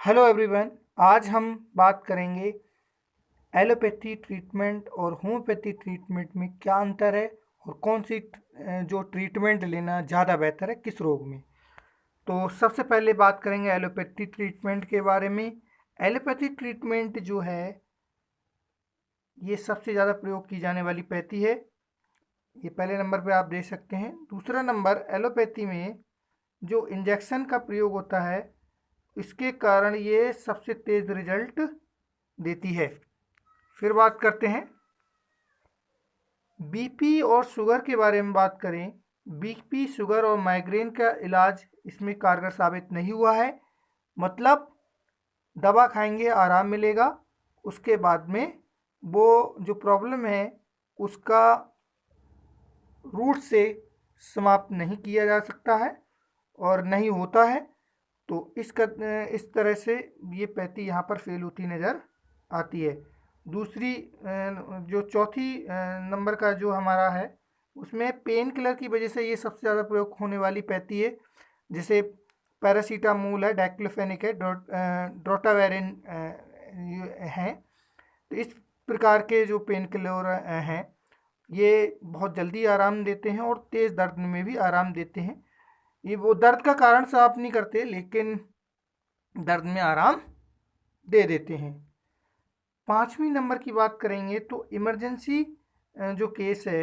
Hello everyone. आज हम बात करेंगे एलोपैथी ट्रीटमेंट और होम्योपैथी ट्रीटमेंट में क्या अंतर है और कौन सी जो ट्रीटमेंट लेना ज़्यादा बेहतर है किस रोग में। तो सबसे पहले बात करेंगे एलोपैथी ट्रीटमेंट के बारे में। एलोपैथी ट्रीटमेंट जो है ये सबसे ज़्यादा प्रयोग की जाने वाली पैथी है। ये पहले नंबर पे आप देख सकते हैं। दूसरा नंबर, एलोपैथी में जो इंजेक्शन का प्रयोग होता है इसके कारण ये सबसे तेज़ रिजल्ट देती है। फिर बात करते हैं बीपी और शुगर के बारे में। बात करें, बीपी, शुगर और माइग्रेन का इलाज इसमें कारगर साबित नहीं हुआ है। मतलब दवा खाएंगे आराम मिलेगा, उसके बाद में वो जो प्रॉब्लम है उसका रूट से समाप्त नहीं किया जा सकता है और नहीं होता है। तो इस तरह से ये पैथी यहाँ पर फेल होती नज़र आती है। दूसरी जो चौथी नंबर का जो हमारा है उसमें पेन किलर की वजह से ये सबसे ज़्यादा प्रयोग होने वाली पैथी है। जैसे पैरासीटामोल है, डाइक्लोफेनिक है, ड्रोटावेरिन हैं। तो इस प्रकार के जो पेन किलर हैं ये बहुत जल्दी आराम देते हैं और तेज़ दर्द में भी आराम देते हैं। ये वो दर्द का कारण साफ नहीं करते लेकिन दर्द में आराम दे देते हैं। पाँचवीं नंबर की बात करेंगे तो इमरजेंसी जो केस है,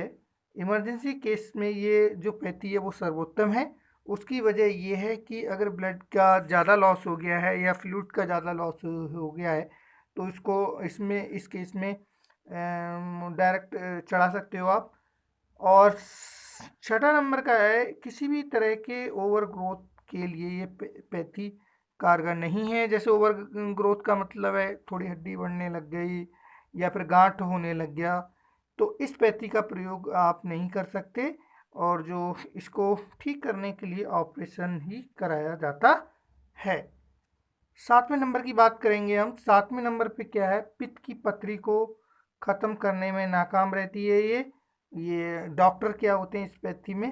इमरजेंसी केस में ये जो पैथी है वो सर्वोत्तम है। उसकी वजह ये है कि अगर ब्लड का ज़्यादा लॉस हो गया है या फ्लूइड का ज़्यादा लॉस हो गया है तो इसको इस केस में डायरेक्ट चढ़ा सकते हो आप। और छठा नंबर का है, किसी भी तरह के ओवर ग्रोथ के लिए ये पैथी कारगर नहीं है। जैसे ओवर ग्रोथ का मतलब है थोड़ी हड्डी बढ़ने लग गई या फिर गांठ होने लग गया, तो इस पैथी का प्रयोग आप नहीं कर सकते और जो इसको ठीक करने के लिए ऑपरेशन ही कराया जाता है। सातवें नंबर की बात करेंगे हम। सातवें नंबर पे क्या है, पित्त की पथरी को ख़त्म करने में नाकाम रहती है ये डॉक्टर क्या होते हैं इस पैथी में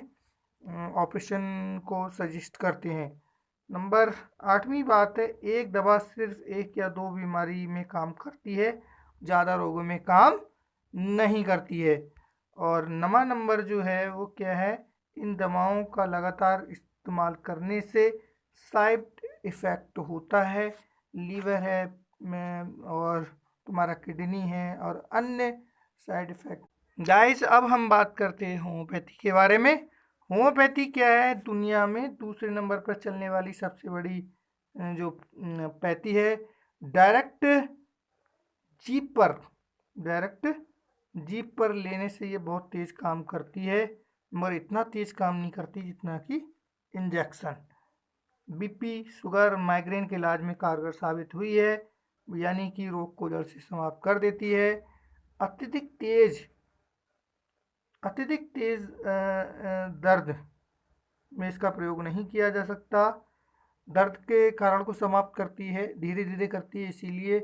ऑपरेशन को सजेस्ट करते हैं। नंबर आठवीं बात है, एक दवा सिर्फ एक या दो बीमारी में काम करती है, ज़्यादा रोगों में काम नहीं करती है। और नवा नंबर जो है वो क्या है, इन दवाओं का लगातार इस्तेमाल करने से साइड इफ़ेक्ट होता है। लीवर है और तुम्हारा किडनी है और अन्य साइड इफ़ेक्ट। गाइस, अब हम बात करते हैं होम्योपैथी के बारे में। होम्योपैथी क्या है, दुनिया में दूसरे नंबर पर चलने वाली सबसे बड़ी जो पैथी है। डायरेक्ट जीप पर डायरेक्ट जीप पर लेने से ये बहुत तेज़ काम करती है, मगर इतना तेज़ काम नहीं करती जितना कि इंजेक्शन। बीपी, शुगर, माइग्रेन के इलाज में कारगर साबित हुई है, यानी कि रोग को जड़ से समाप्त कर देती है। अत्यधिक तेज़ दर्द में इसका प्रयोग नहीं किया जा सकता। दर्द के कारण को समाप्त करती है, धीरे धीरे करती है, इसीलिए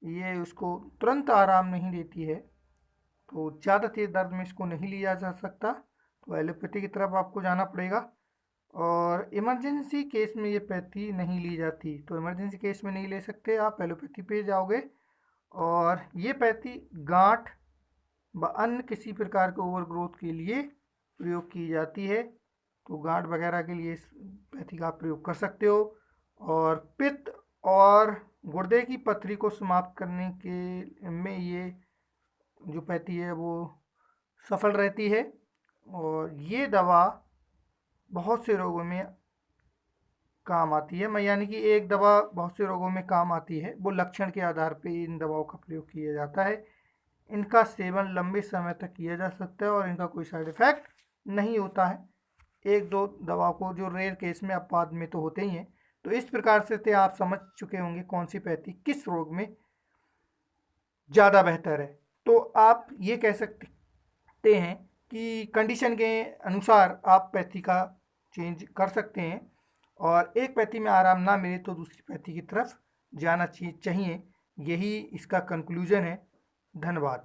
ये उसको तुरंत आराम नहीं देती है। तो ज़्यादा तेज़ दर्द में इसको नहीं लिया जा सकता, तो एलोपैथी की तरफ आपको जाना पड़ेगा। और इमरजेंसी केस में ये पैथी नहीं ली जाती, तो इमरजेंसी केस में नहीं ले सकते, आप एलोपैथी पे जाओगे। और ये पैथी गांठ व अन्य किसी प्रकार के ओवर ग्रोथ के लिए प्रयोग की जाती है, तो गांठ वगैरह के लिए इस पैथी का आप प्रयोग कर सकते हो। और पित्त और गुर्दे की पथरी को समाप्त करने के में ये जो पैथी है वो सफल रहती है। और ये दवा बहुत से रोगों में काम आती है। मैं यानी कि एक दवा बहुत से रोगों में काम आती है, वो लक्षण के आधार पे इन दवाओं का प्रयोग किया जाता है। इनका सेवन लंबे समय तक किया जा सकता है और इनका कोई साइड इफ़ेक्ट नहीं होता है। एक दो दवा को जो रेयर केस में अपवाद में तो होते ही हैं। तो इस प्रकार से आप समझ चुके होंगे कौन सी पैथी किस रोग में ज़्यादा बेहतर है। तो आप ये कह सकते हैं कि कंडीशन के अनुसार आप पैथी का चेंज कर सकते हैं और एक पैथी में आराम ना मिले तो दूसरी पैथी की तरफ जाना चाहिए। यही इसका कंक्लूजन है। धन्यवाद।